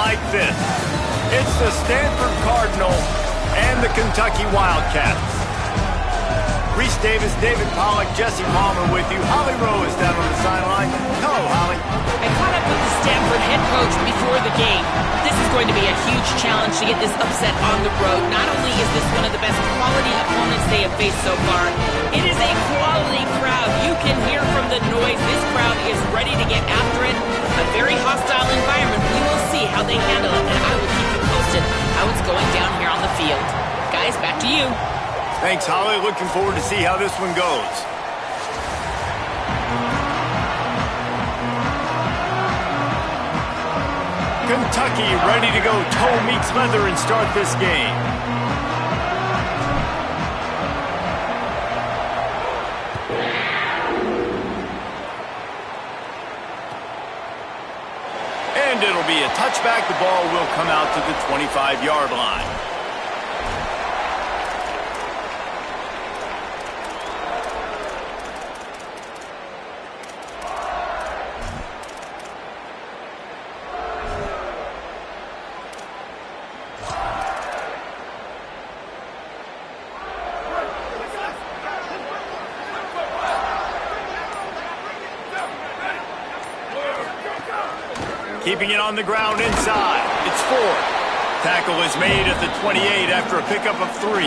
like this. It's the Stanford Cardinal and the Kentucky Wildcats. Reese Davis, David Pollack, Jesse Palmer with you. Holly Rowe is down on the sideline. Hello, Holly. I caught up with the Stanford head coach before the game. This is going to be a huge challenge to get this upset on the road. Not only is this one of the best quality opponents they have faced so far, it is a quality crowd. You can hear from the noise. This crowd is ready to get after it. A very hostile environment. We will see how they handle it, and I will keep you posted how it's going down here on the field. Guys, back to you. Thanks, Holly. Looking forward to see how this one goes. Kentucky ready to go toe meets leather and start this game. And it'll be a touchback. The ball will come out to the 25-yard line. Keeping it on the ground inside. It's Ford. Tackle is made at the 28 after a pickup of 3.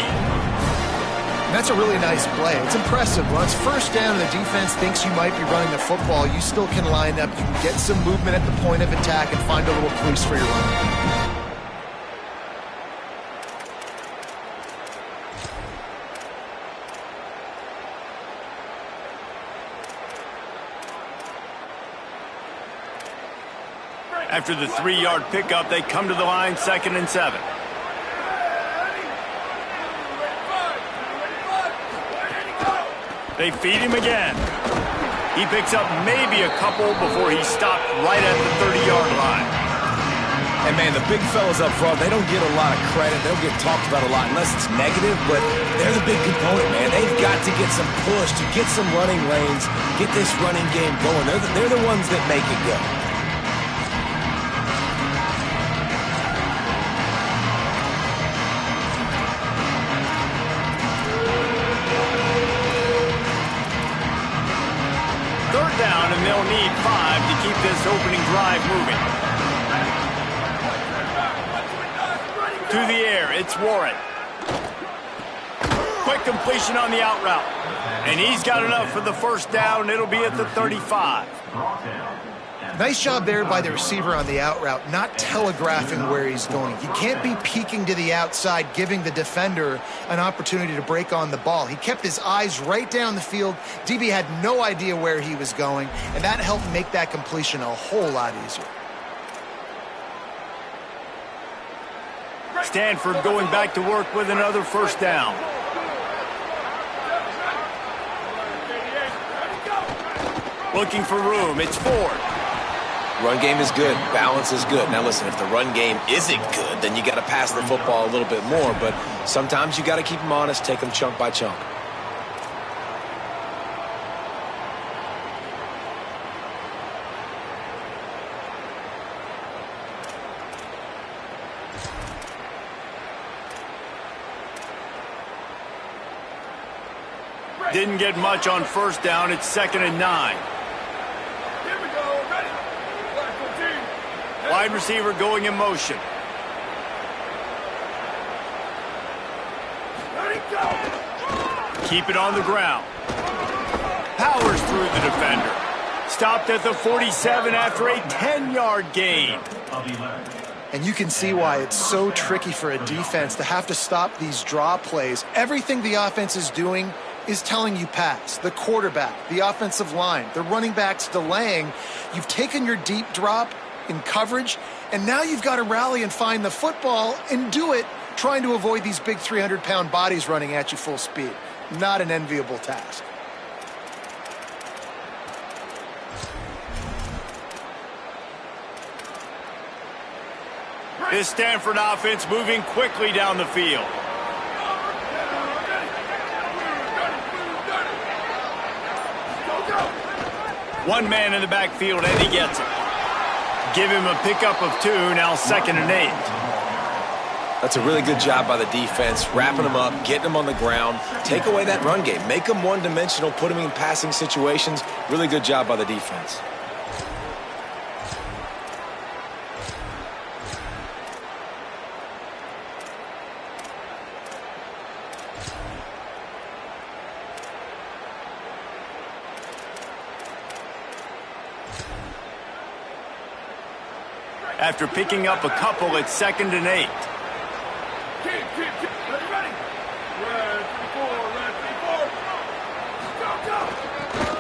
That's a really nice play. It's impressive. When it's first down and the defense thinks you might be running the football, you still can line up. You can get some movement at the point of attack and find a little crease for your run. After the 3-yard pickup, they come to the line, 2nd and 7. They feed him again. He picks up maybe a couple before he's stopped right at the 30-yard line. And, man, the big fellas up front, they don't get a lot of credit. They'll get talked about a lot unless it's negative, but they're the big component, man. They've got to get some push, to get some running lanes, get this running game going. They're the ones that make it go. Down, and they'll need 5 to keep this opening drive moving. To the air, it's Warren. Quick completion on the out route. And he's got enough for the first down. It'll be at the 35. Nice job there by the receiver on the out route, not telegraphing where he's going. He can't be peeking to the outside, giving the defender an opportunity to break on the ball. He kept his eyes right down the field. DB had no idea where he was going, and that helped make that completion a whole lot easier. Stanford going back to work with another first down. Looking for room, it's Ford. Run game is good. Balance is good. Now, listen, if the run game isn't good, then you got to pass the football a little bit more. But sometimes you got to keep them honest, take them chunk by chunk. Didn't get much on first down. It's 2nd and 9. Wide receiver going in motion. Keep it on the ground. Powers through the defender. Stopped at the 47 after a 10-yard gain. And you can see why it's so tricky for a defense to have to stop these draw plays. Everything the offense is doing is telling you pass. The quarterback, the offensive line, the running backs delaying. You've taken your deep drop in coverage, and now you've got to rally and find the football and do it trying to avoid these big 300-pound bodies running at you full speed. Not an enviable task. This Stanford offense moving quickly down the field. One man in the backfield, and he gets it. Give him a pickup of 2, now 2nd and 8. That's a really good job by the defense, wrapping them up, getting them on the ground. Take away that run game. Make them one-dimensional, put them in passing situations. Really good job by the defense. After picking up a couple, it's 2nd and 8.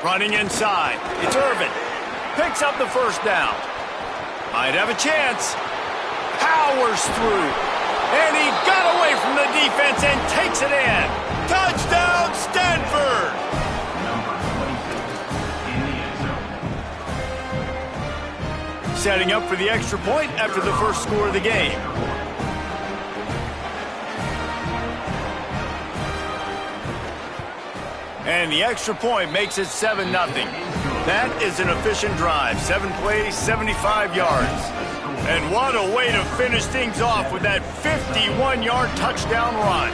Running inside. It's Irvin. Picks up the 1st down. Might have a chance. Powers through. And he got away from the defense and takes it in. Touchdown, Stanford! Setting up for the extra point after the first score of the game. And the extra point makes it 7-0. That is an efficient drive. 7 plays, 75 yards. And what a way to finish things off with that 51-yard touchdown run.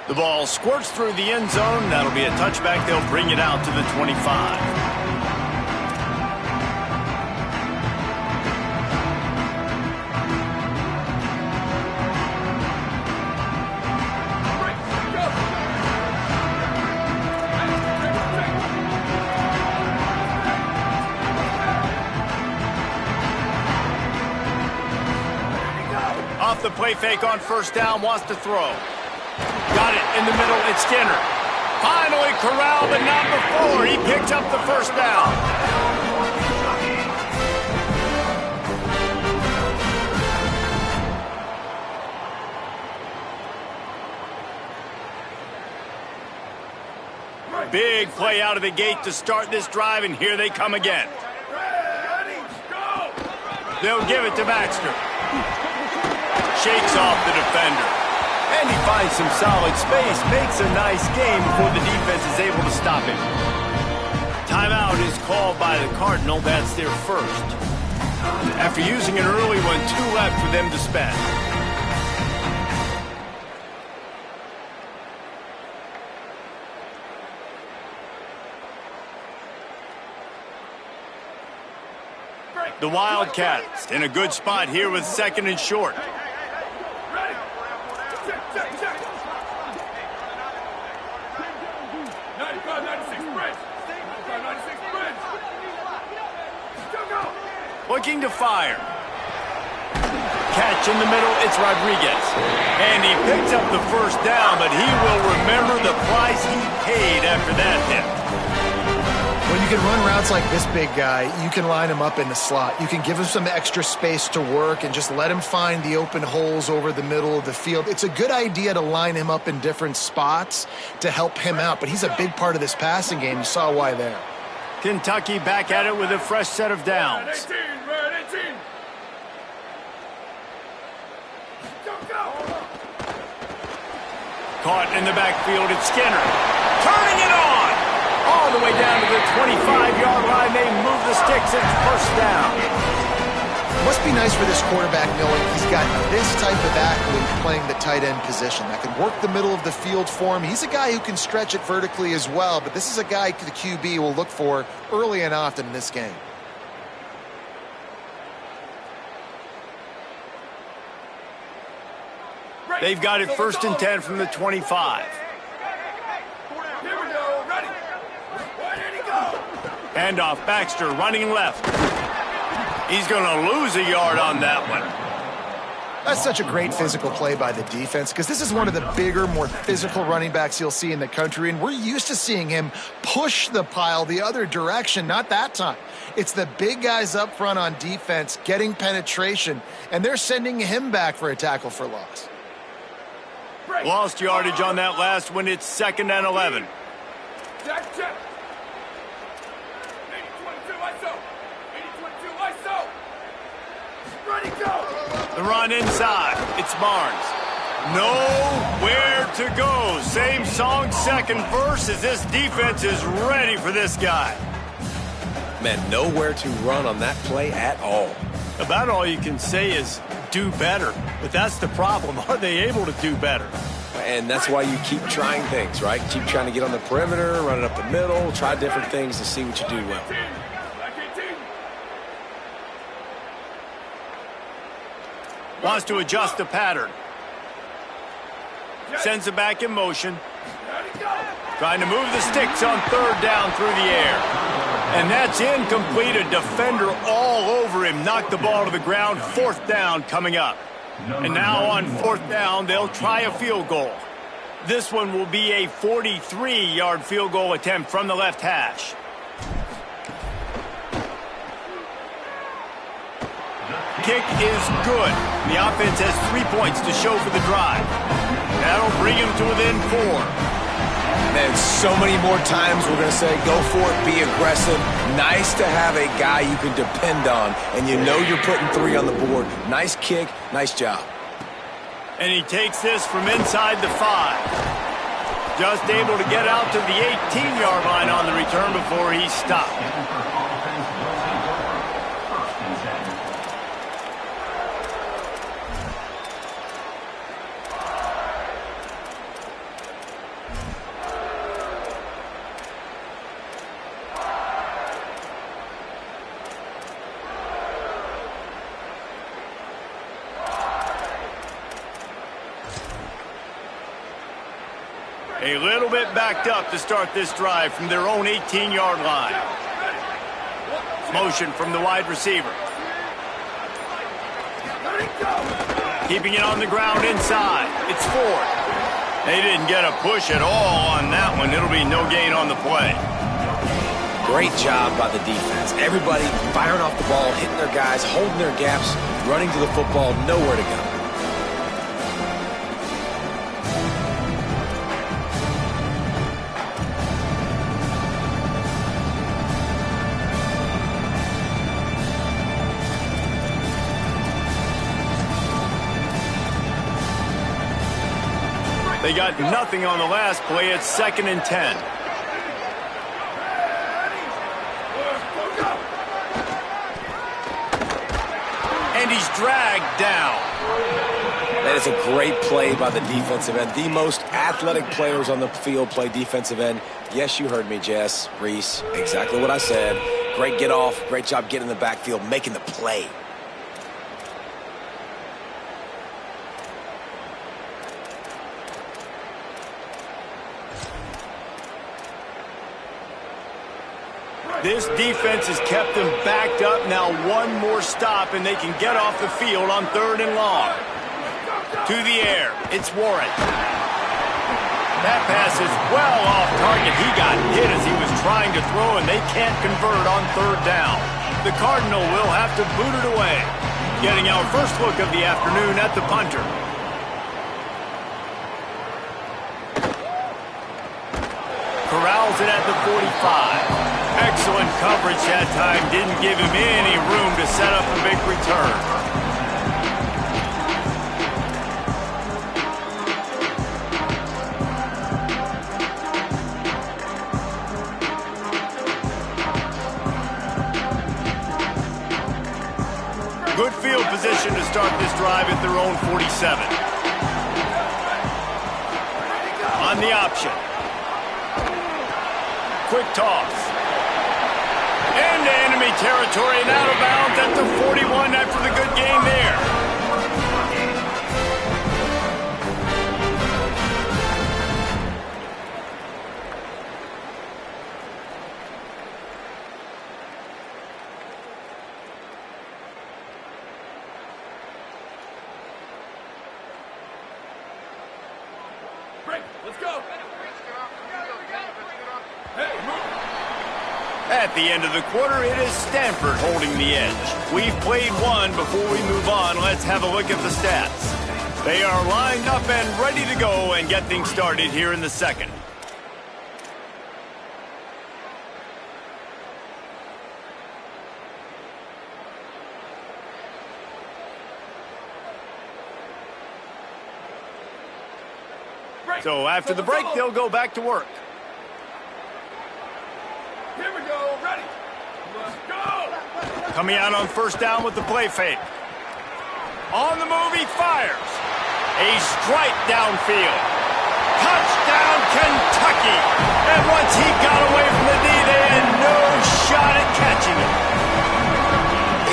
The ball squirts through the end zone. That'll be a touchback. They'll bring it out to the 25. Off the play fake on 1st down, wants to throw. Got it in the middle, it's Skinner. Finally corralled, but not before. He picked up the 1st down. Big play out of the gate to start this drive, and here they come again. They'll give it to Baxter. Shakes off the defender. And he finds some solid space, makes a nice game before the defense is able to stop him. Timeout is called by the Cardinal. That's their 1st. After using an early one, 2 left for them to spend. The Wildcats in a good spot here with 2nd and short. Looking to fire. Catch in the middle, it's Rodriguez. And he picks up the 1st down, but he will remember the price he paid after that hit. When you can run routes like this big guy, you can line him up in the slot. You can give him some extra space to work and just let him find the open holes over the middle of the field. It's a good idea to line him up in different spots to help him out, but he's a big part of this passing game. You saw why there. Kentucky back at it with a fresh set of downs. Caught in the backfield, it's Skinner. Turning it on! All the way down to the 25-yard line. They move the sticks. It's 1st down. Must be nice for this quarterback knowing he's got this type of athlete playing the tight end position that can work the middle of the field for him. He's a guy who can stretch it vertically as well, but this is a guy the QB will look for early and often in this game. They've got it 1st and 10 from the 25. Handoff, Baxter running left. He's going to lose a yard on that one. That's such a great physical play by the defense because this is one of the bigger, more physical running backs you'll see in the country, and we're used to seeing him push the pile the other direction. Not that time. It's the big guys up front on defense getting penetration, and they're sending him back for a tackle for loss. Lost yardage on that last one. It's 2nd and 11. The run inside. It's Barnes. Nowhere to go. Same song, second verse, as this defense is ready for this guy. Man, nowhere to run on that play at all. About all you can say is do better. But that's the problem. Are they able to do better? And that's why you keep trying things, right? Keep trying to get on the perimeter, run it up the middle, try different things to see what you do well. Wants to adjust the pattern. Sends it back in motion. Trying to move the sticks on third down through the air. And that's incomplete. A defender all over him. Knocked the ball to the ground. Fourth down coming up. And now on fourth down, they'll try a field goal. This one will be a 43-yard field goal attempt from the left hash. Kick is good. The offense has 3 points to show for the drive. That'll bring him to within 4. Man, so many more times we're going to say, go for it, be aggressive. Nice to have a guy you can depend on, and you know you're putting 3 on the board. Nice kick, nice job. And he takes this from inside the 5. Just able to get out to the 18-yard line on the return before he stopped. A little bit backed up to start this drive from their own 18-yard line. Motion from the wide receiver. Keeping it on the ground inside. It's 4. They didn't get a push at all on that one. It'll be no gain on the play. Great job by the defense. Everybody firing off the ball, hitting their guys, holding their gaps, running to the football, nowhere to go. They got nothing on the last play. It's 2nd and 10. And he's dragged down. That is a great play by the defensive end. The most athletic players on the field play defensive end. Yes, you heard me, Jess, Reese. Exactly what I said. Great get off. Great job getting in the backfield, making the play. This defense has kept them backed up. Now one more stop, and they can get off the field on 3rd and long. To the air. It's Warren. That pass is well off target. He got hit as he was trying to throw, and they can't convert on 3rd down. The Cardinal will have to boot it away. Getting our first look of the afternoon at the punter. Corrals it at the 45. Excellent coverage that time. Didn't give him any room to set up a big return. Good field position to start this drive at their own 47. On the option. Quick toss. Into enemy territory and out of bounds at the 41 after the good gain there. Break. Let's go. Hey, move. At the end of the quarter, it is Stanford holding the edge. We've played one. Before we move on, let's have a look at the stats. They are lined up and ready to go and get things started here in the second. So after the break, they'll go back to work. Here we go. Ready. Let's go. Coming out on first down with the play fake. On the move, he fires. A strike downfield. Touchdown, Kentucky. And once he got away from the knee, they had no shot at catching him.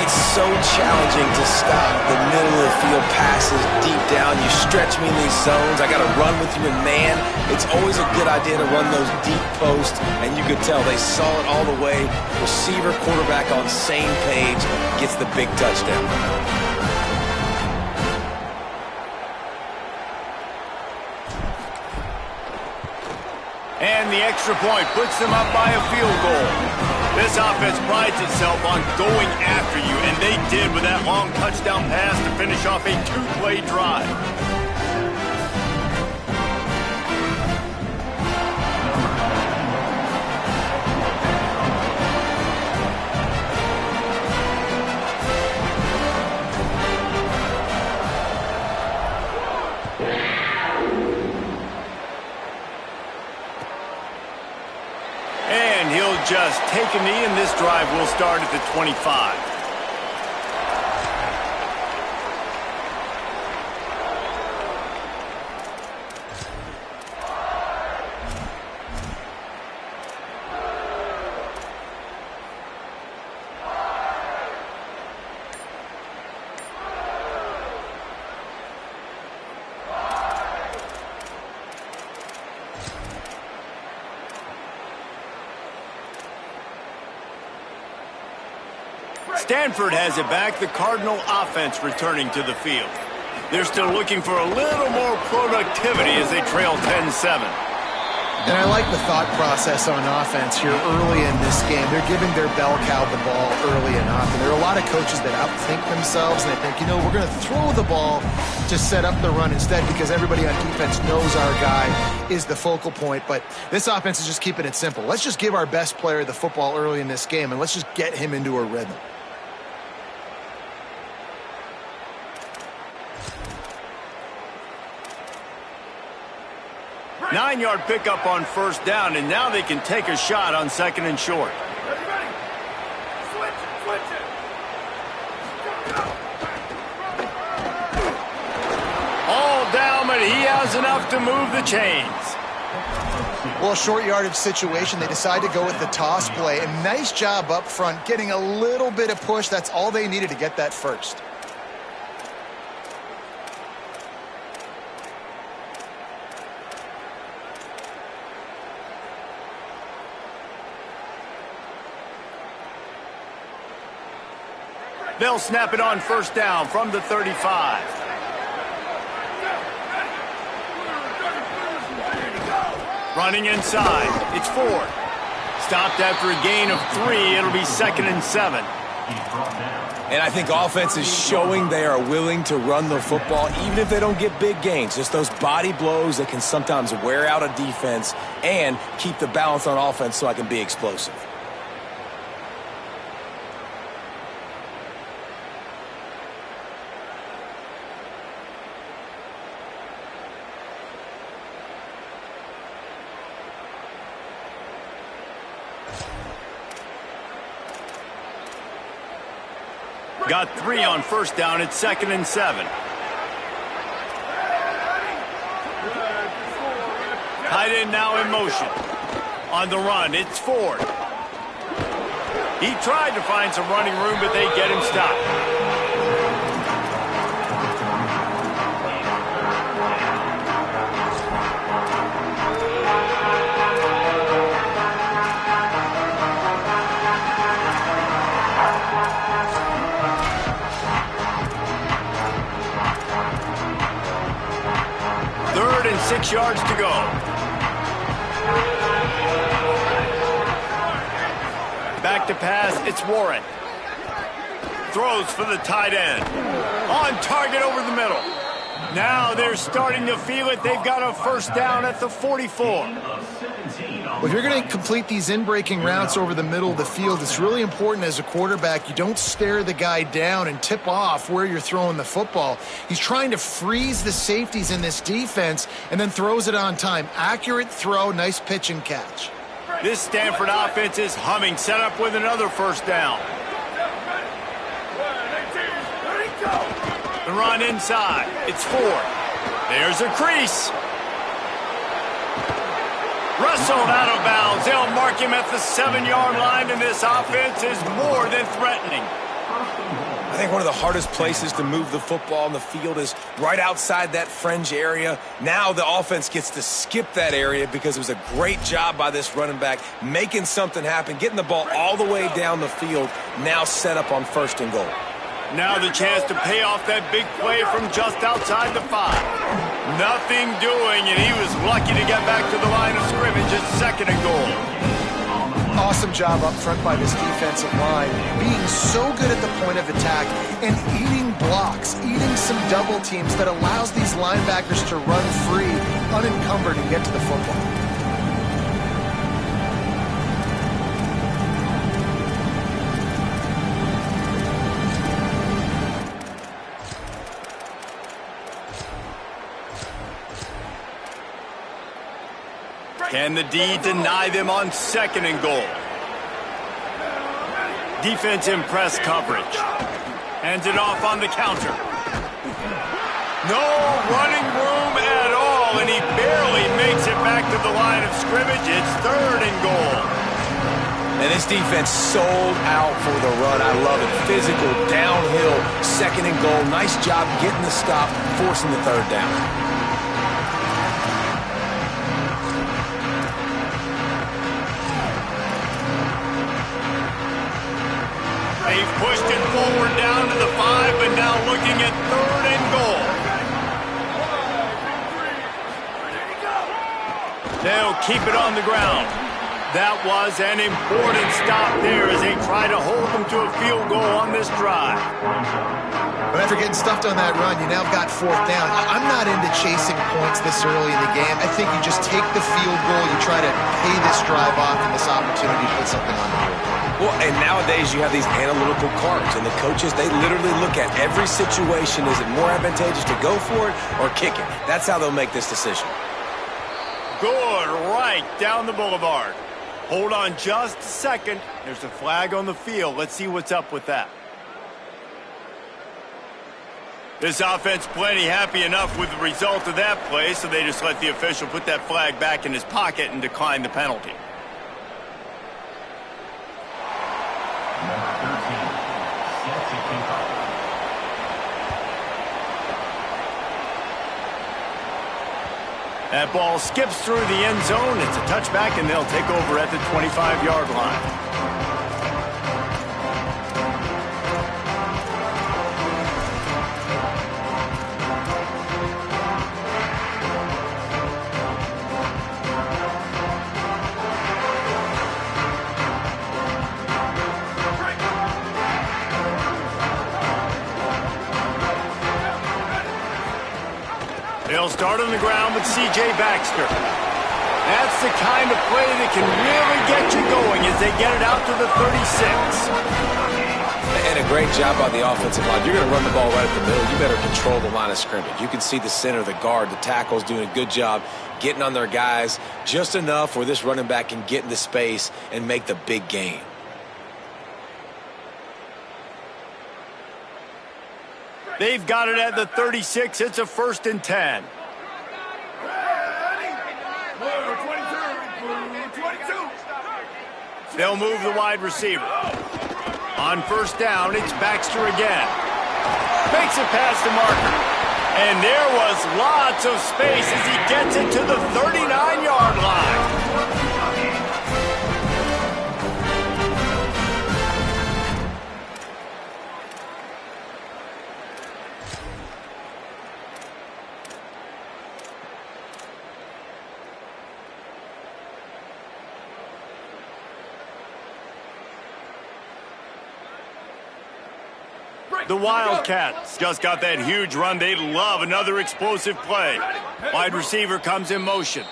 It's so challenging to stop the middle of the field passes deep down. You stretch me in these zones. I got to run with you in man. It's always a good idea to run those deep posts, and you could tell they saw it all the way. Receiver, quarterback on same page, gets the big touchdown. And the extra point puts them up by a field goal. This offense prides itself on going after you, and they did with that long touchdown pass to finish off a two-play drive. And he'll just take a knee, and this drive will start at the 25. Stanford has it back, the Cardinal offense returning to the field. They're still looking for a little more productivity as they trail 10-7. And I like the thought process on offense here early in this game. They're giving their bell cow the ball early enough. And there are a lot of coaches that outthink themselves, and they think, you know, we're going to throw the ball to set up the run instead because everybody on defense knows our guy is the focal point. But this offense is just keeping it simple. Let's just give our best player the football early in this game, and let's just get him into a rhythm. Nine-yard pickup on first down, and now they can take a shot on second and short. Ready, ready. Switch it. Go. All down, but he has enough to move the chains. Well, short yardage situation, they decide to go with the toss play. And nice job up front, getting a little bit of push. That's all they needed to get that first. They'll snap it on first down from the 35. Running inside. It's Ford. Stopped after a gain of 3. It'll be second and 7. And I think offense is showing they are willing to run the football, even if they don't get big gains. Just those body blows that can sometimes wear out a defense and keep the balance on offense so I can be explosive. Got 3 on first down. It's second and 7. Tight end now in motion. On the run, it's Ford. He tried to find some running room, but they get him stopped. Third and 6 yards to go. Back to pass, it's Warren. Throws for the tight end. On target over the middle. Now they're starting to feel it. They've got a first down at the 44. Well, if you're going to complete these in-breaking routes over the middle of the field, it's really important as a quarterback you don't stare the guy down and tip off where you're throwing the football. He's trying to freeze the safeties in this defense and then throws it on time. Accurate throw, nice pitch and catch. This Stanford offense is humming, set up with another first down. The run inside. It's Ford. There's a crease. Wrestled out of bounds. They'll mark him at the 7-yard line, and this offense is more than threatening. I think one of the hardest places to move the football on the field is right outside that fringe area. Now the offense gets to skip that area because it was a great job by this running back making something happen, getting the ball all the way down the field, now set up on 1st and goal. Now the chance to pay off that big play from just outside the 5. Nothing doing, and he was lucky to get back to the line of scrimmage at 2nd and goal. Awesome job up front by this defensive line, being so good at the point of attack and eating blocks, eating some double teams that allows these linebackers to run free, unencumbered, and get to the football. Can the D deny them on 2nd and goal? Defense in press coverage. Hands it off on the counter. No running room at all, and he barely makes it back to the line of scrimmage. It's 3rd and goal. And this defense sold out for the run. I love it. Physical, downhill, 2nd and goal. Nice job getting the stop, forcing the 3rd down. They've pushed it forward down to the 5, but now looking at 3rd and goal. They'll keep it on the ground. That was an important stop there as they try to hold them to a field goal on this drive. But after getting stuffed on that run, you now got 4th down. I'm not into chasing points this early in the game. I think you just take the field goal, you try to pay this drive off and this opportunity to put something on the board. Well, and nowadays you have these analytical cards, and the coaches, they literally look at every situation. Is it more advantageous to go for it or kick it? That's how they'll make this decision. Good, right down the boulevard. Hold on just a second. There's a flag on the field. Let's see what's up with that. This offense plenty happy enough with the result of that play, so they just let the official put that flag back in his pocket and decline the penalty. That ball skips through the end zone. It's a touchback, and they'll take over at the 25-yard line. They'll start on the ground with C.J. Baxter. That's the kind of play that can really get you going as they get it out to the 36. And a great job by the offensive line. You're going to run the ball right at the middle. You better control the line of scrimmage. You can see the center, the guard, the tackles doing a good job getting on their guys just enough where this running back can get into space and make the big gain. They've got it at the 36. It's a 1st and 10. They'll move the wide receiver. On 1st down, it's Baxter again. Makes it past the marker. And there was lots of space as he gets it to the 39-yard line. The Wildcats just got that huge run. They love another explosive play. Wide receiver comes in motion.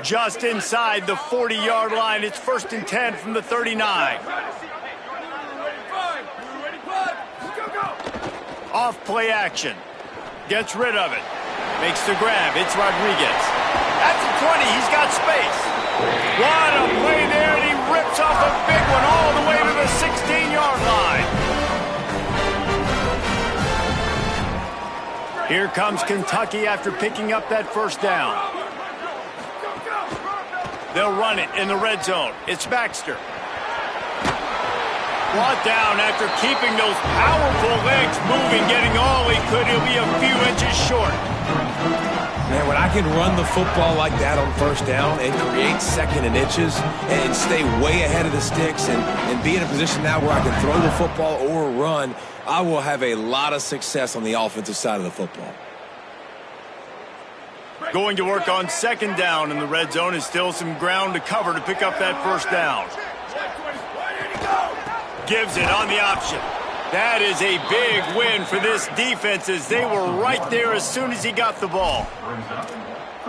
Just inside the 40-yard line. It's 1st and 10 from the 39. Off play action. Gets rid of it. Makes the grab. It's Rodriguez. At the 20, he's got space. What a play there, and he rips off a big one all the way to the 16-yard line. Here comes Kentucky after picking up that first down. They'll run it in the red zone. It's Baxter. Brought down after keeping those powerful legs moving, getting all he could. He'll be a few inches short. Man, when I can run the football like that on first down and create second and inches and stay way ahead of the sticks and be in a position now where I can throw the football or run, I will have a lot of success on the offensive side of the football. Going to work on second down in the red zone. Is still some ground to cover to pick up that first down. Gives it on the option. That is a big win for this defense as they were right there as soon as he got the ball.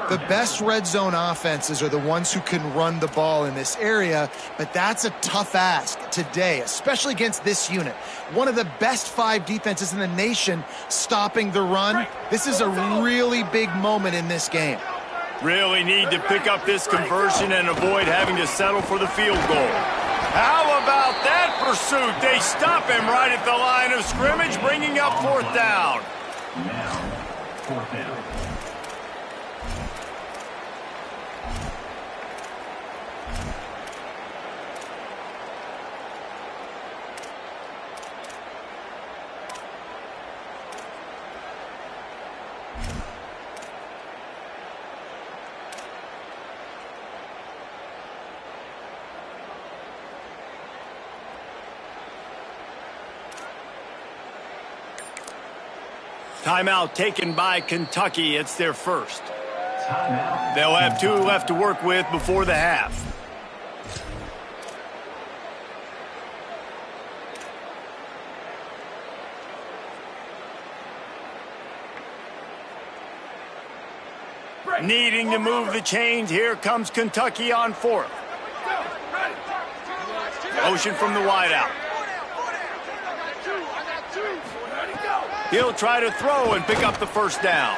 The best red zone offenses are the ones who can run the ball in this area, but that's a tough ask today, especially against this unit. One of the best 5 defenses in the nation stopping the run. This is a really big moment in this game. Really need to pick up this conversion and avoid having to settle for the field goal. How about that pursuit? They stop him right at the line of scrimmage, bringing up 4th down. Now, 4th down. Timeout taken by Kentucky. It's their first. Timeout. They'll have 2 left to work with before the half. Needing to move the chains. Here comes Kentucky on 4th. Motion from the wideout. He'll try to throw and pick up the first down.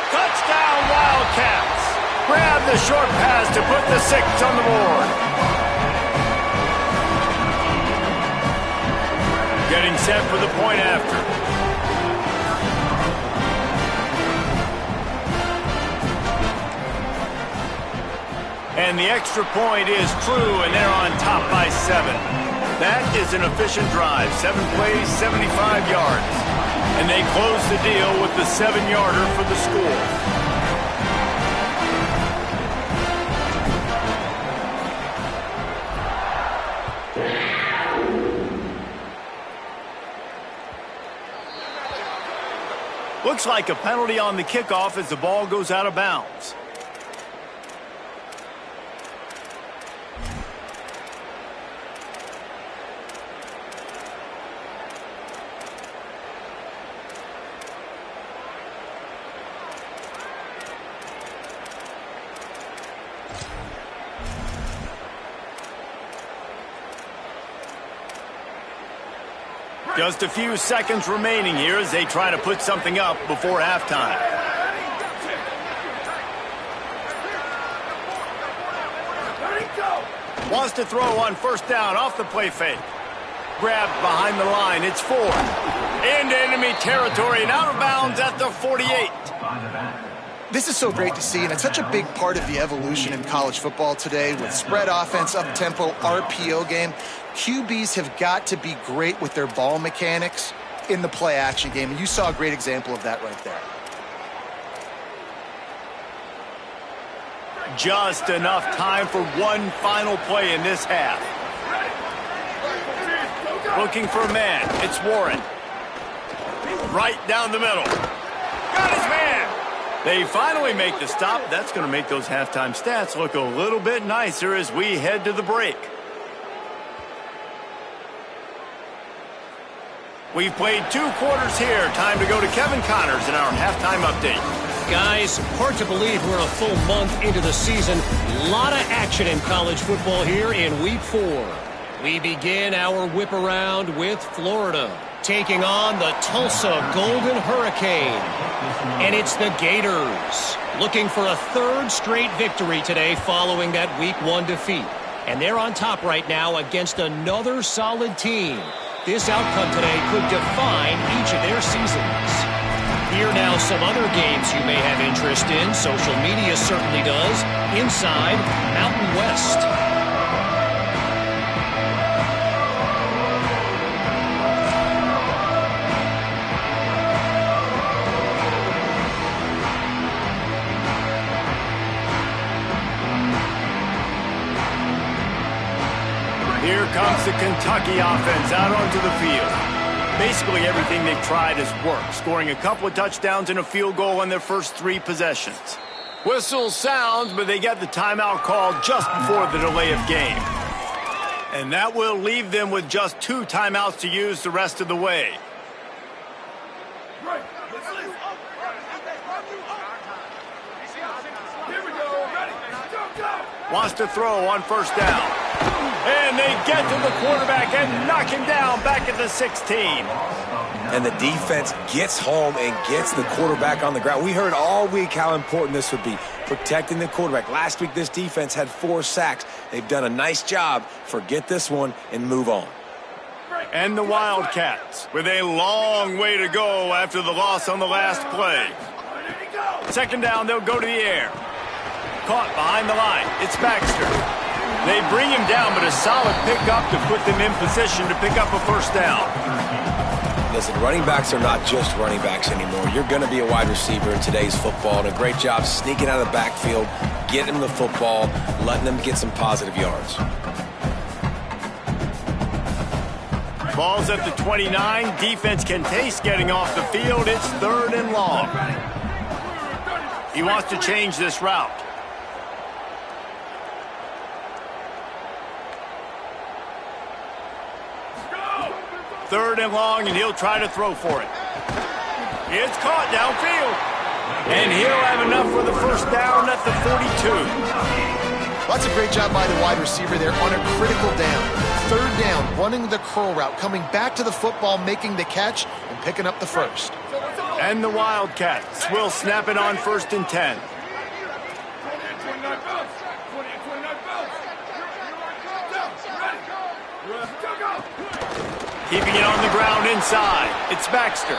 Touchdown, Wildcats. Grab the short pass to put the 6 on the board. Getting set for the point after. And the extra point is true, and they're on top by 7. That is an efficient drive. 7 plays, 75 yards. And they close the deal with the 7-yarder for the score. Looks like a penalty on the kickoff as the ball goes out of bounds. Just a few seconds remaining here as they try to put something up before halftime. Wants to throw on first down off the play fake. Grabbed behind the line. It's 4. Into enemy territory and out of bounds at the 48. This is so great to see, and it's such a big part of the evolution in college football today with spread offense, up-tempo, RPO game. QBs have got to be great with their ball mechanics in the play-action game, and you saw a great example of that right there. Just enough time for one final play in this half. Looking for a man. It's Warren. Right down the middle. Got his man. They finally make the stop. That's going to make those halftime stats look a little bit nicer as we head to the break. We've played 2 quarters here. Time to go to Kevin Connors in our halftime update. Guys, hard to believe we're a full month into the season. A lot of action in college football here in Week 4. We begin our whip around with Florida, taking on the Tulsa Golden Hurricane. And it's the Gators, looking for a 3rd straight victory today following that Week 1 defeat. And they're on top right now against another solid team. This outcome today could define each of their seasons. Here now some other games you may have interest in. Social media certainly does. Inside Mountain West. Here comes the Kentucky offense out onto the field. Basically everything they've tried has worked, scoring a couple of touchdowns and a field goal on their first 3 possessions. Whistle sounds, but they get the timeout called just before the delay of game. And that will leave them with just 2 timeouts to use the rest of the way. Wants to throw on first down. And they get to the quarterback and knock him down back at the 16. And the defense gets home and gets the quarterback on the ground. We heard all week how important this would be, protecting the quarterback. Last week, this defense had 4 sacks. They've done a nice job. Forget this one and move on. And the Wildcats with a long way to go after the loss on the last play. 2nd down, they'll go to the air. Caught behind the line. It's Baxter. They bring him down, but a solid pickup to put them in position to pick up a first down. Listen, running backs are not just running backs anymore. You're going to be a wide receiver in today's football, and a great job sneaking out of the backfield, getting them the football, letting them get some positive yards. Ball's at the 29. Defense can taste getting off the field. It's 3rd and long. He wants to change this route. Third and long, and he'll try to throw for it. It's caught downfield. And he'll have enough for the first down at the 42. That's a great job by the wide receiver there on a critical down. 3rd down, running the curl route, coming back to the football, making the catch, and picking up the first. And the Wildcats will snap it on 1st and 10. Keeping it on the ground inside. It's Baxter.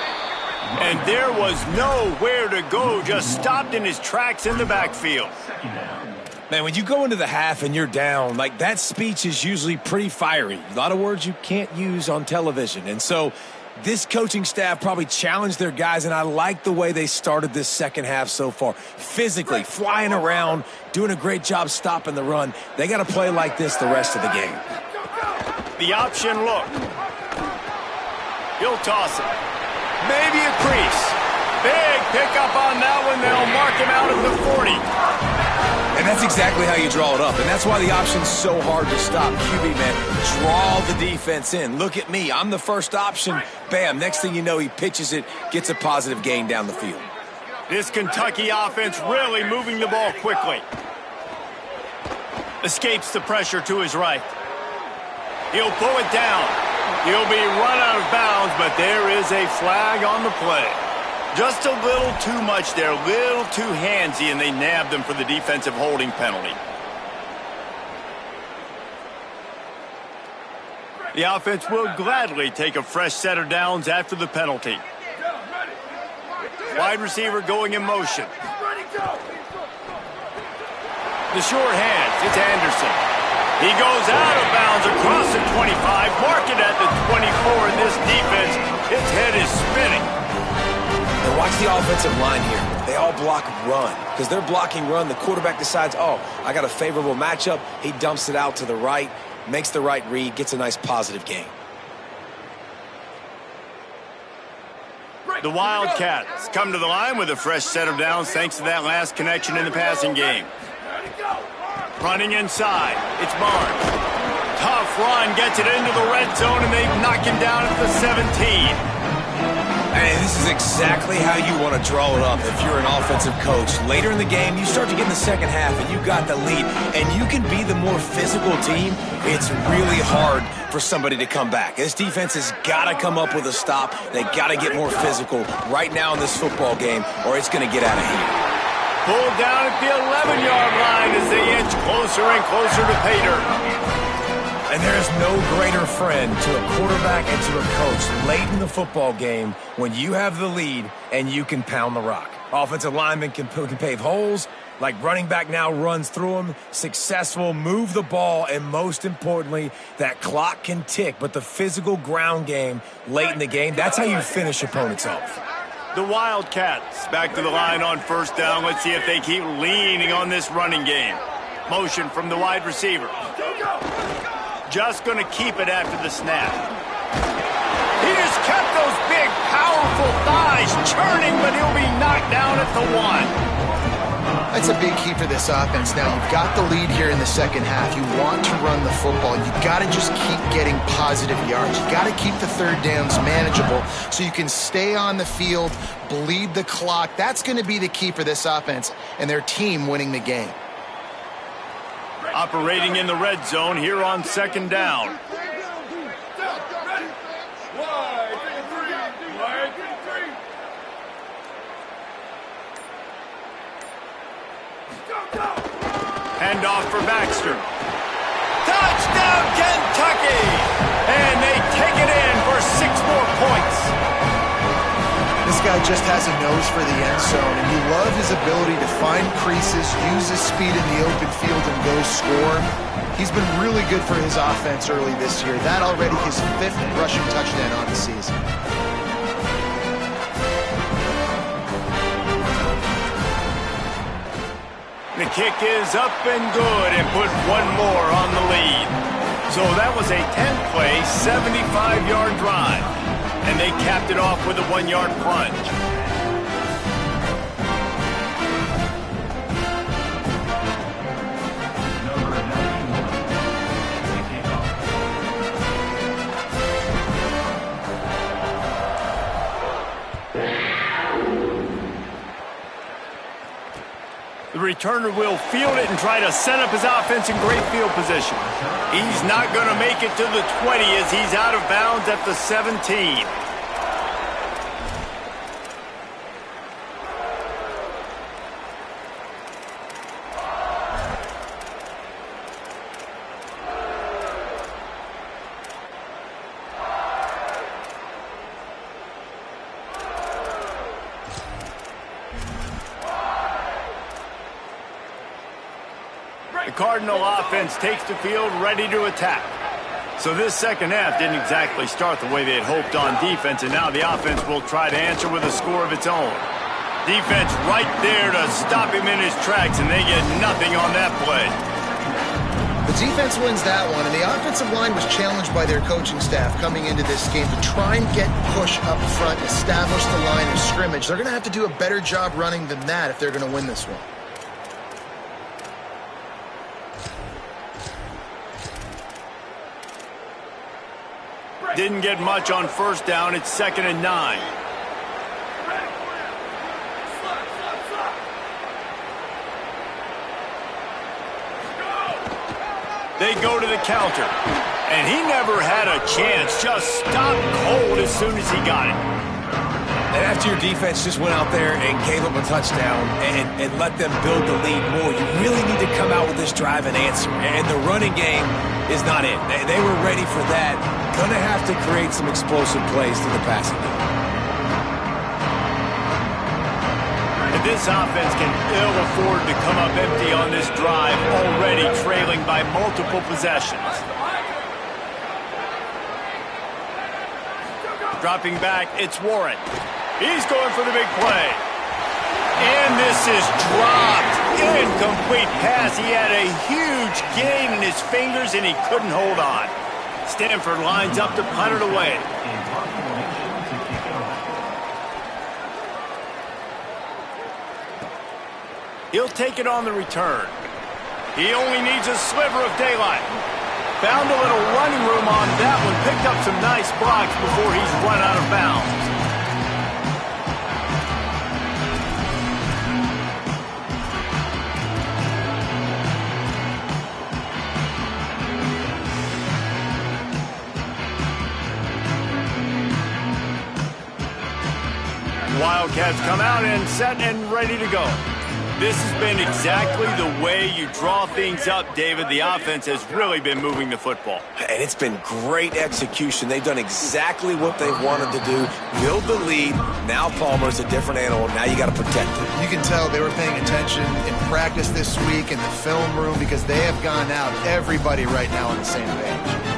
And there was nowhere to go, just stopped in his tracks in the backfield. Man, when you go into the half and you're down, like that speech is usually pretty fiery. A lot of words you can't use on television. And so this coaching staff probably challenged their guys, and I like the way they started this second half so far. Physically, flying around, doing a great job stopping the run. They got to play like this the rest of the game. The option look. He'll toss it. Maybe a crease. Big pickup on that one. They'll mark him out of the 40. And that's exactly how you draw it up. And that's why the option's so hard to stop. QB, man, draw the defense in. Look at me. I'm the first option. Bam. Next thing you know, he pitches it, gets a positive gain down the field. This Kentucky offense really moving the ball quickly. Escapes the pressure to his right. He'll pull it down. He'll be run out of bounds, but there is a flag on the play. Just a little too much there, a little too handsy, and they nabbed him for the defensive holding penalty. The offense will gladly take a fresh set of downs after the penalty. Wide receiver going in motion. The short hands, it's Anderson. He goes out of bounds across the 25, mark it at the 24, and this defense, its head is spinning. And why Watch the offensive line here. They all block run. Because they're blocking run, the quarterback decides, oh, I got a favorable matchup. He dumps it out to the right, makes the right read, gets a nice positive gain. The Wildcats come to the line with a fresh set of downs thanks to that last connection in the passing game. Running inside, it's Barnes. Tough run, gets it into the red zone, and they knock him down at the 17. And this is exactly how you want to draw it up if you're an offensive coach. Later in the game, you start to get in the second half, and you got the lead, and you can be the more physical team. It's really hard for somebody to come back. This defense has got to come up with a stop. They got to get more physical right now in this football game, or it's going to get out of hand. Pulled down at the 11-yard line as they inch closer and closer to pay dirt. And there's no greater friend to a quarterback and to a coach late in the football game when you have the lead and you can pound the rock. Offensive linemen can pave holes, like running back now runs through them, successful, move the ball, and most importantly, that clock can tick. But the physical ground game late in the game, that's how you finish opponents off. The Wildcats back to the line on first down. Let's see if they keep leaning on this running game. Motion from the wide receiver. Just going to keep it after the snap. He just kept those big, powerful thighs churning, but he'll be knocked down at the 1. That's a big key for this offense. Now, you've got the lead here in the second half. You want to run the football. You've got to just keep getting positive yards. You've got to keep the third downs manageable so you can stay on the field, bleed the clock. That's going to be the key for this offense and their team winning the game. Operating in the red zone here on second down. Handoff for Baxter. Touchdown, Kentucky! And they take it in for 6 more points. This guy just has a nose for the end zone, and you love his ability to find creases, use his speed in the open field, and go score. He's been really good for his offense early this year. That already his 5th rushing touchdown on the season. The kick is up and good and put 1 more on the lead. So that was a 10-play, 75-yard drive. And they capped it off with a 1-yard plunge. The returner will field it and try to set up his offense in great field position. He's not going to make it to the 20 as he's out of bounds at the 17. The Cardinal offense takes the field ready to attack. So this second half didn't exactly start the way they had hoped on defense, and now the offense will try to answer with a score of its own. Defense right there to stop him in his tracks, and they get nothing on that play. The defense wins that one, and the offensive line was challenged by their coaching staff coming into this game to try and get push up front, establish the line of scrimmage. They're going to have to do a better job running than that if they're going to win this one. Didn't get much on first down. It's 2nd and 9. They go to the counter. And he never had a chance. Just stopped cold as soon as he got it. And after your defense just went out there and gave up a touchdown and let them build the lead more, you really need to come out with this drive and answer. And the running game is not it. They were ready for that. Going to have to create some explosive plays through the passing game. And this offense can ill afford to come up empty on this drive, already trailing by multiple possessions. Dropping back, it's Warren. He's going for the big play. And this is dropped. Incomplete pass. He had a huge gain in his fingers, and he couldn't hold on. Stanford lines up to punt it away. He'll take it on the return. He only needs a sliver of daylight. Found a little running room on that one. Picked up some nice blocks before he's run out of bounds. Wildcats come out and set and ready to go. This has been exactly the way you draw things up, David. The offense has really been moving the football. And it's been great execution. They've done exactly what they wanted to do. Build the lead. Now Palmer's a different animal. Now you got to protect it. You can tell they were paying attention in practice this week in the film room because they have gone out, everybody right now on the same page.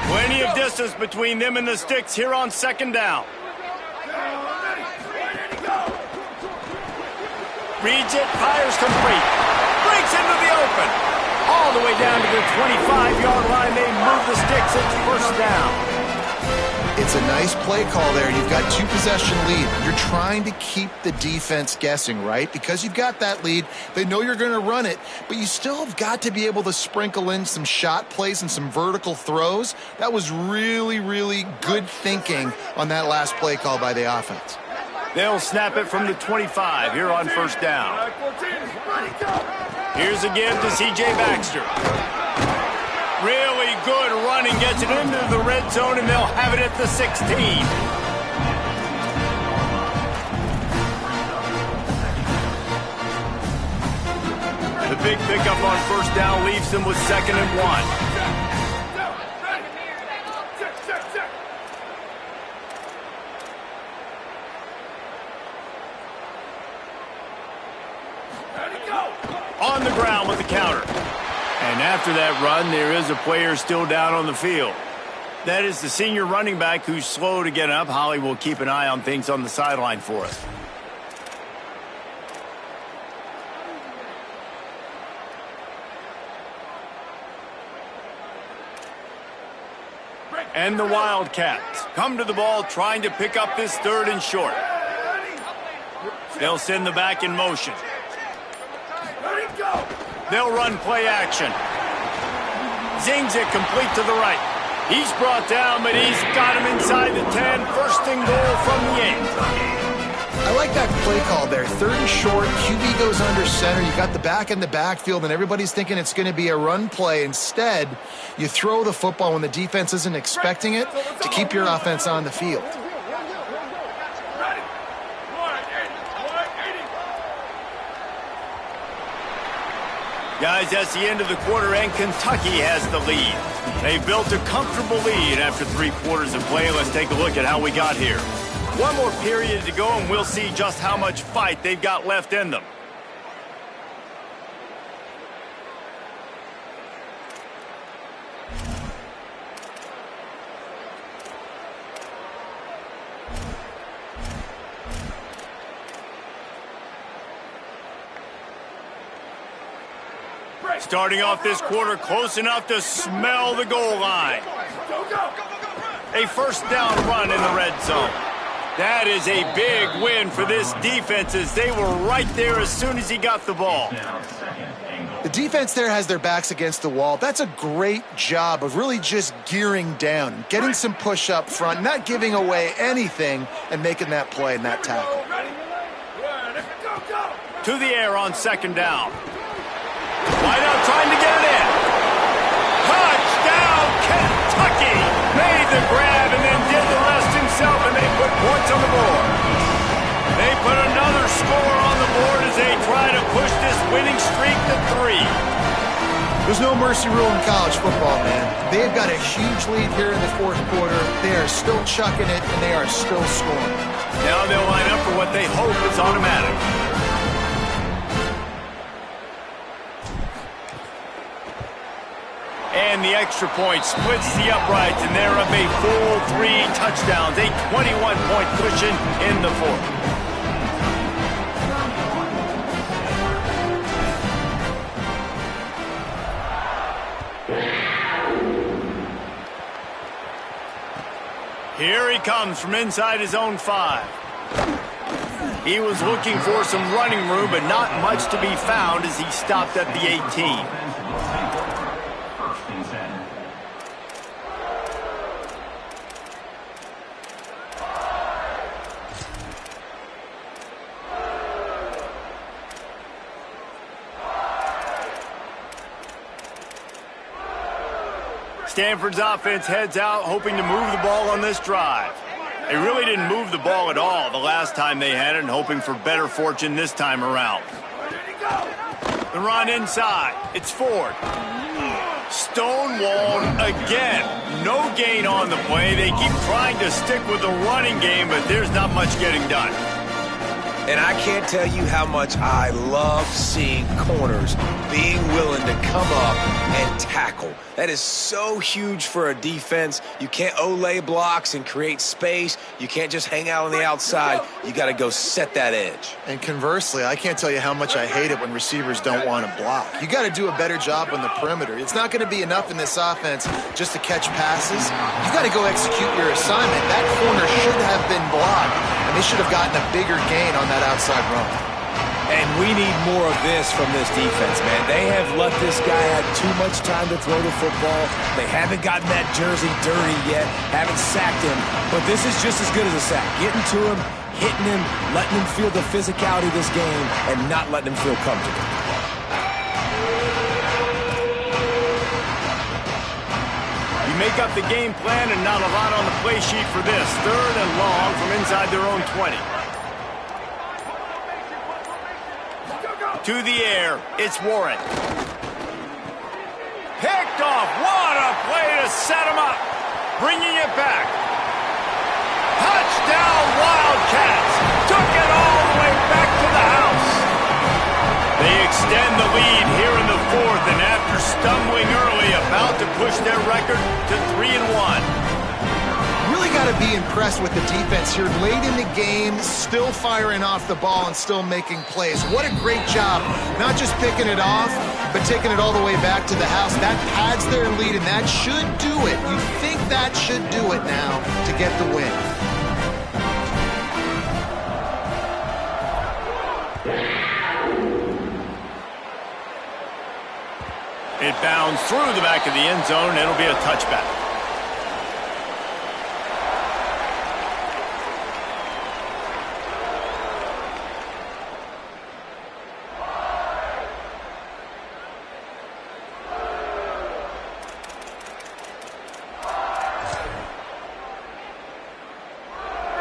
Plenty of distance between them and the sticks here on second down. Reads it, fires complete. Breaks into the open. All the way down to the 25-yard line. They move the sticks. It's first down. It's a nice play call there. You've got two-possession lead. You're trying to keep the defense guessing, right? Because you've got that lead. They know you're going to run it, but you still have got to be able to sprinkle in some shot plays and some vertical throws. That was really, really good thinking on that last play call by the offense. They'll snap it from the 25 here on first down. Here's a give to C.J. Baxter. Really good running, gets it into the red zone, and they'll have it at the 16. The big pickup on first down leaves them with 2nd and 1. On the ground with the counter. And after that run, there is a player still down on the field. That is the senior running back who's slow to get up. Holly will keep an eye on things on the sideline for us. And the Wildcats come to the ball trying to pick up this 3rd and short. They'll send the back in motion. They'll run play action. Zings it complete to the right. He's brought down, but he's got him inside the 10. 1st and goal from the 8. I like that play call there. 3rd and short, QB goes under center. You got the back in the backfield, and everybody's thinking it's going to be a run play. Instead, you throw the football when the defense isn't expecting it to keep your offense on the field. Guys, that's the end of the quarter, and Kentucky has the lead. They built a comfortable lead after 3 quarters of play. Let's take a look at how we got here. One more period to go, and we'll see just how much fight they've got left in them. Starting off this quarter close enough to smell the goal line. A first down run in the red zone. That is a big win for this defense as they were right there as soon as he got the ball. The defense there has their backs against the wall. That's a great job of really just gearing down, getting some push up front, not giving away anything, and making that play and that tackle. To the air on 2nd down. Wide out trying to get it in. Touchdown, Kentucky! Made the grab and then did the rest himself, and they put points on the board. They put another score on the board as they try to push this winning streak to 3. There's no mercy rule in college football, man. They've got a huge lead here in the 4th quarter. They are still chucking it, and they are still scoring. Now they'll line up for what they hope is automatic. And And the extra point splits the uprights, and they're up a full 3 touchdowns, a 21-point cushion in the fourth. Here he comes from inside his own 5. He was looking for some running room, but not much to be found as he stopped at the 18. Stanford's offense heads out, hoping to move the ball on this drive. They really didn't move the ball at all the last time they had it, and hoping for better fortune this time around. The run inside. It's Ford. Stonewalled again. No gain on the play. They keep trying to stick with the running game, but there's not much getting done. And I can't tell you how much I love seeing corners being willing to come up and tackle. That is so huge for a defense. You can't olay blocks and create space. You can't just hang out on the outside. You got to go set that edge. And conversely, I can't tell you how much I hate it when receivers don't want to block. You got to do a better job on the perimeter. It's not going to be enough in this offense just to catch passes. You got to go execute your assignment. That corner should have been blocked, and they should have gotten a bigger gain on that outside run. And we need more of this from this defense, man. They have let this guy have too much time to throw the football. They haven't gotten that jersey dirty yet, haven't sacked him. But this is just as good as a sack. Getting to him, hitting him, letting him feel the physicality of this game, and not letting him feel comfortable. You make up the game plan and not a lot on the play sheet for this. 3rd and long from inside their own 20. To the air, it's Warren. Picked off. What a play to set him up. Bringing it back. Touchdown, Wildcats. Took it all the way back to the house. They extend the lead here in the 4th, and after stumbling early, about to push their record to 3-1. Really got to be impressed with the defense here. Late in the game, still firing off the ball and still making plays. What a great job. Not just picking it off, but taking it all the way back to the house. That pads their lead, and that should do it. You think that should do it now to get the win. It bounds through the back of the end zone. It'll be a touchback.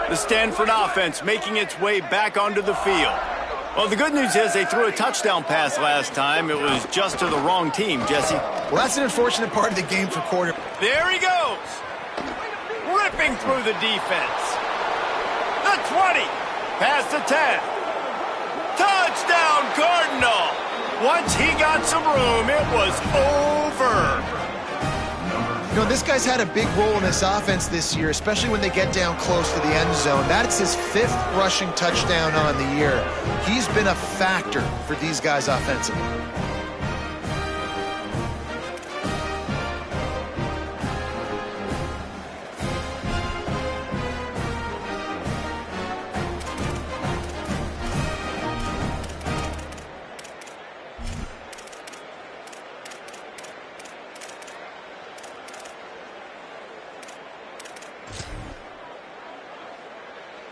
The Stanford offense making its way back onto the field. Well, the good news is they threw a touchdown pass last time. It was just to the wrong team, Jesse. Well, that's an unfortunate part of the game for quarterback. There he goes. Ripping through the defense. The 20. Past the 10. Touchdown, Cardinal. Once he got some room, it was over. You know, this guy's had a big role in this offense this year, especially when they get down close to the end zone. That's his 5th rushing touchdown on the year. He's been a factor for these guys offensively.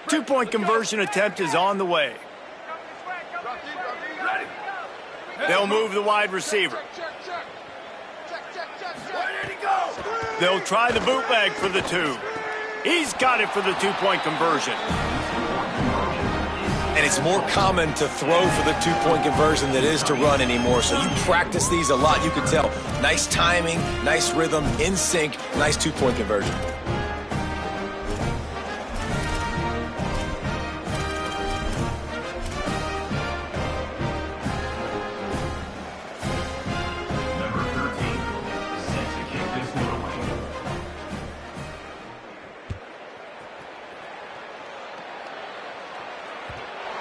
Two-point conversion attempt is on the way. They'll move the wide receiver. They'll try the bootleg for the 2. He's got it for the 2-point conversion. And it's more common to throw for the 2-point conversion than it is to run anymore. So you practice these a lot. You can tell. Nice timing, nice rhythm, in sync, nice 2-point conversion. Number 13, set to kick.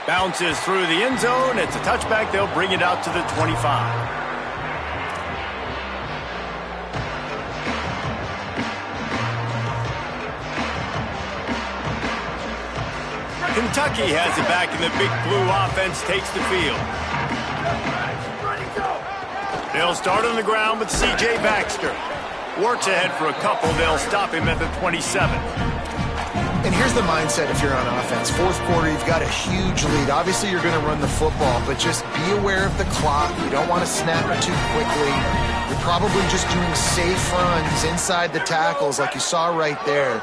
Bounces through the end zone. It's a touchback. They'll bring it out to the 25. Kentucky has it back, and the big blue offense takes the field. They'll start on the ground with C.J. Baxter. Works ahead for a couple. They'll stop him at the 27. And here's the mindset if you're on offense. Fourth quarter, you've got a huge lead. Obviously, you're going to run the football, but just be aware of the clock. You don't want to snap it too quickly. You're probably just doing safe runs inside the tackles like you saw right there.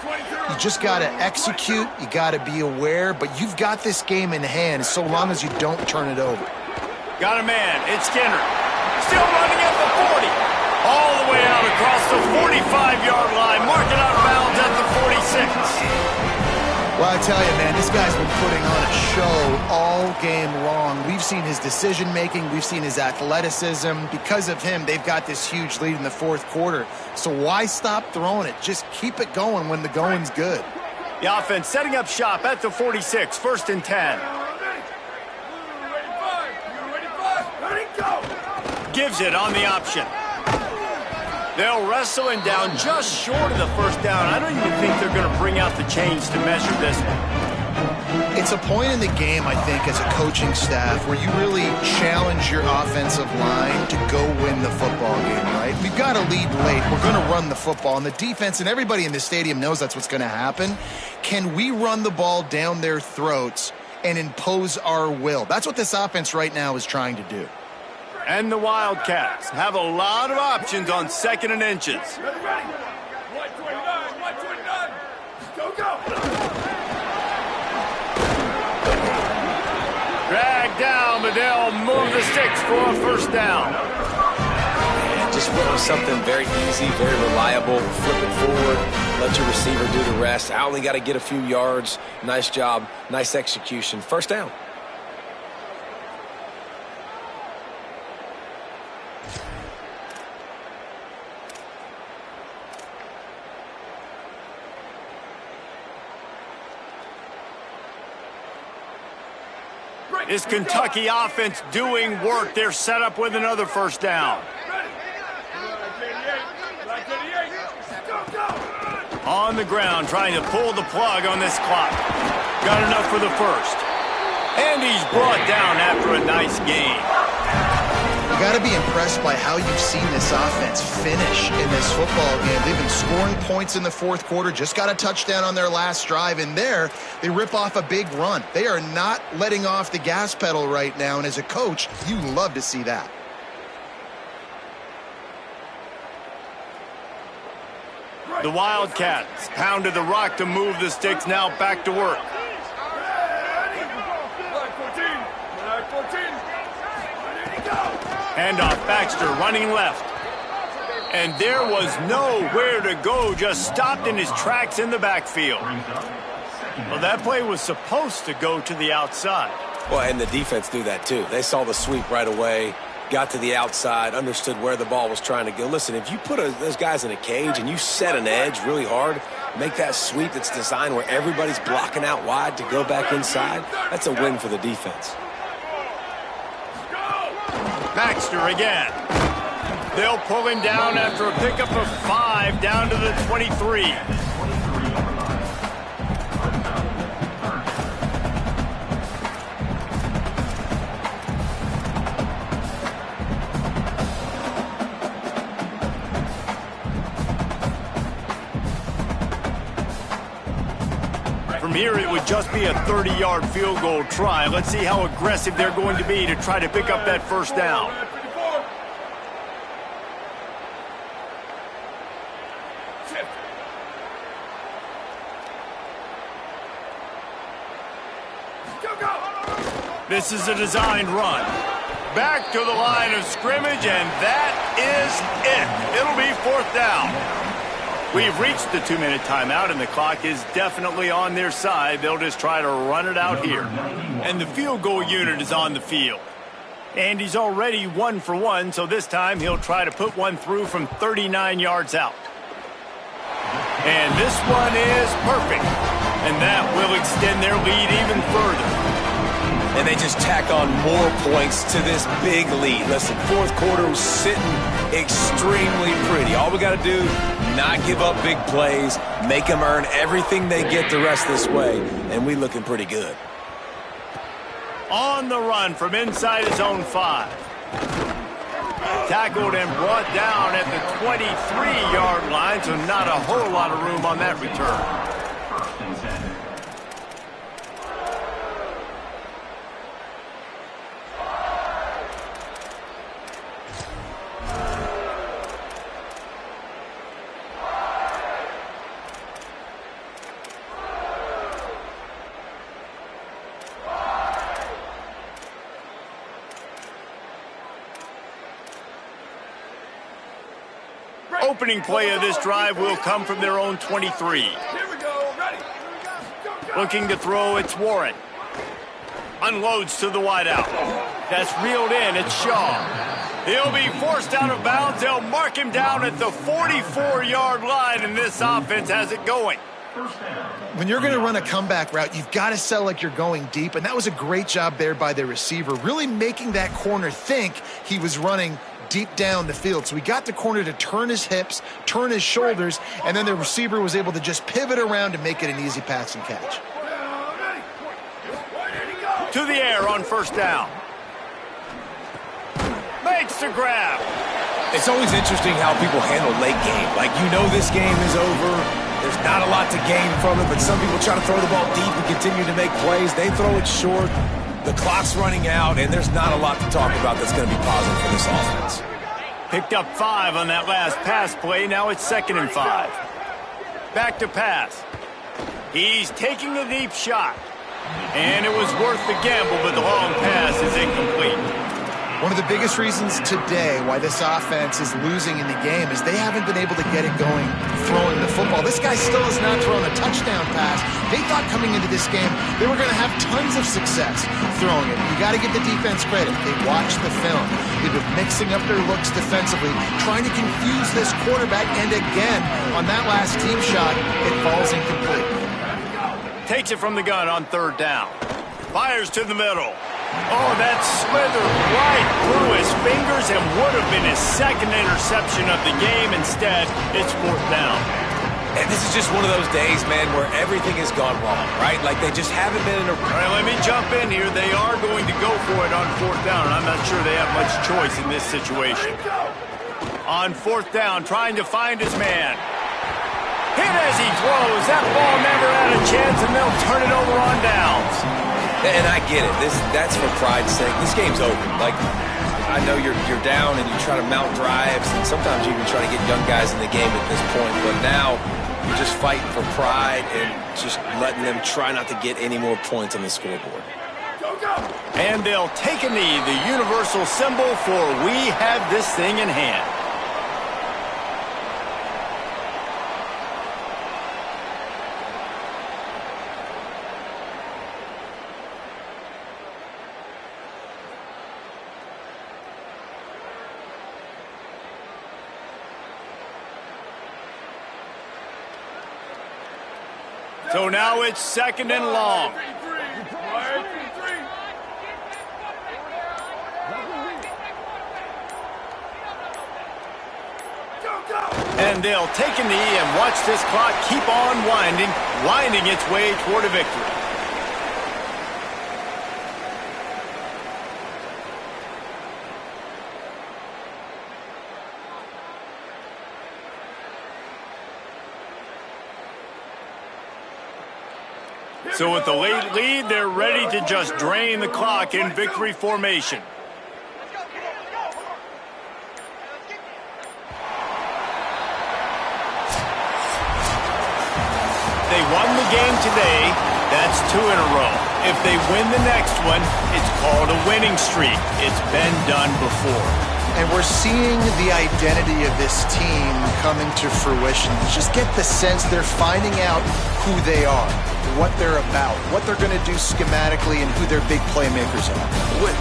You just got to execute. You got to be aware, but you've got this game in hand so long as you don't turn it over. Got a man. It's Skinner. Still running at the 40. All the way out across the 45-yard line. Marking out of bounds at the 46. Well, I tell you, man, this guy's been putting on a show all game long. We've seen his decision-making. We've seen his athleticism. Because of him, they've got this huge lead in the fourth quarter. So why stop throwing it? Just keep it going when the going's good. The offense setting up shop at the 46, 1st and 10. Gives it on the option. They'll wrestle him down just short of the first down. I don't even think they're going to bring out the chains to measure this one. It's a point in the game, I think, as a coaching staff where you really challenge your offensive line to go win the football game, right? We've got to lead late. We're going to run the football. And the defense and everybody in the stadium knows that's what's going to happen. Can we run the ball down their throats and impose our will? That's what this offense right now is trying to do. And the Wildcats have a lot of options on 2nd and inches. Ready. 129. Go. Dragged down, but they'll move the sticks for a first down. And just went with something very easy, very reliable. Flip it forward, let your receiver do the rest. I only got to get a few yards. Nice job, nice execution. First down. Is Kentucky offense doing work? They're set up with another first down. On the ground, trying to pull the plug on this clock. Got enough for the first. And he's brought down after a nice game. You got to be impressed by how you've seen this offense finish in this football game. They've been scoring points in the fourth quarter, just got a touchdown on their last drive, and there they rip off a big run. They are not letting off the gas pedal right now, and as a coach, you love to see that. The Wildcats pounded the rock to move the sticks, now back to work. Handoff, Baxter running left. And there was nowhere to go, just stopped in his tracks in the backfield. Well, that play was supposed to go to the outside. Well, and the defense knew that too. They saw the sweep right away, got to the outside, understood where the ball was trying to go. Listen, if you put those guys in a cage and you set an edge really hard, make that sweep that's designed where everybody's blocking out wide to go back inside, that's a win for the defense. Baxter again. They'll pull him down after a pickup of 5 down to the 23. From here, it would just be a 30-yard field goal try. Let's see how aggressive they're going to be to try to pick up that first down. This is a designed run. Back to the line of scrimmage, and that is it. It'll be 4th down. We've reached the 2-minute timeout, and the clock is definitely on their side. They'll just try to run it out here. And the field goal unit is on the field. And he's already 1 for 1, so this time he'll try to put one through from 39 yards out. And this one is perfect. And that will extend their lead even further. and they just tack on more points to this big lead. Listen, fourth quarter was sitting extremely pretty. All we got to do, not give up big plays, make them earn everything they get the rest of this way, and we looking pretty good. On the run from inside his own 5. Tackled and brought down at the 23-yard line, so not a whole lot of room on that return. First and 10. Opening play of this drive will come from their own 23. Here we go. Ready. Go, go. Looking to throw, it's Warren. Unloads to the wideout. That's reeled in, it's Shaw. He'll be forced out of bounds. They'll mark him down at the 44-yard line, and this offense has it going. When you're going to run a comeback route, you've got to sell like you're going deep, and that was a great job there by the receiver, really making that corner think he was running deep down the field. So he got the corner to turn his hips, turn his shoulders, and then the receiver was able to just pivot around and make it an easy pass and catch. To the air on first down. Makes the grab. It's always interesting how people handle late game. Like, you know this game is over. There's not a lot to gain from it, but some people try to throw the ball deep and continue to make plays. They throw it short. The clock's running out, and there's not a lot to talk about that's going to be positive for this offense. Picked up 5 on that last pass play. Now it's 2nd and 5. Back to pass. He's taking a deep shot. And it was worth the gamble, but the long pass is incomplete. One of the biggest reasons today why this offense is losing in the game is they haven't been able to get it going throwing the football. This guy still has not thrown a touchdown pass. They thought coming into this game they were going to have tons of success throwing it. You got to give the defense credit. They watched the film. They've been mixing up their looks defensively, trying to confuse this quarterback, and again, on that last team shot, it falls incomplete. Takes it from the gun on 3rd down. Fires to the middle. Oh, that slithered right through his fingers and would have been his 2nd interception of the game. Instead, it's 4th down. And this is just one of those days, man, where everything has gone wrong, right? Like, they just haven't been in a... All right, let me jump in here. They are going to go for it on 4th down, and I'm not sure they have much choice in this situation. On 4th down, trying to find his man. Hit as he throws. That ball never had a chance, and they'll turn it over on downs. And I get it. That's for pride's sake. This game's over. Like, I know you're down and you try to mount drives, and sometimes you even try to get young guys in the game at this point. But now you're just fighting for pride and just letting them try not to get any more points on the scoreboard. And they'll take a knee, the universal symbol for we have this thing in hand. So now it's 2nd and long. And they'll take a knee and watch this clock keep on winding its way toward a victory. So with the late lead, they're ready to just drain the clock in victory formation. They won the game today. That's 2 in a row. If they win the next one, it's called a winning streak. It's been done before. And we're seeing the identity of this team coming to fruition. Just get the sense they're finding out who they are, what they're about, what they're going to do schematically, and who their big playmakers are.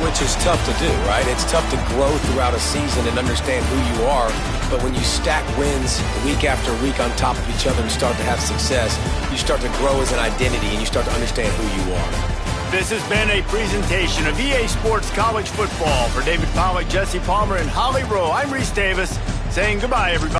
Which is tough to do, right? It's tough to grow throughout a season and understand who you are. But when you stack wins week after week on top of each other and start to have success, you start to grow as an identity and you start to understand who you are. This has been a presentation of EA Sports College Football. For David Pollack, Jesse Palmer, and Holly Rowe, I'm Reese Davis saying goodbye, everybody.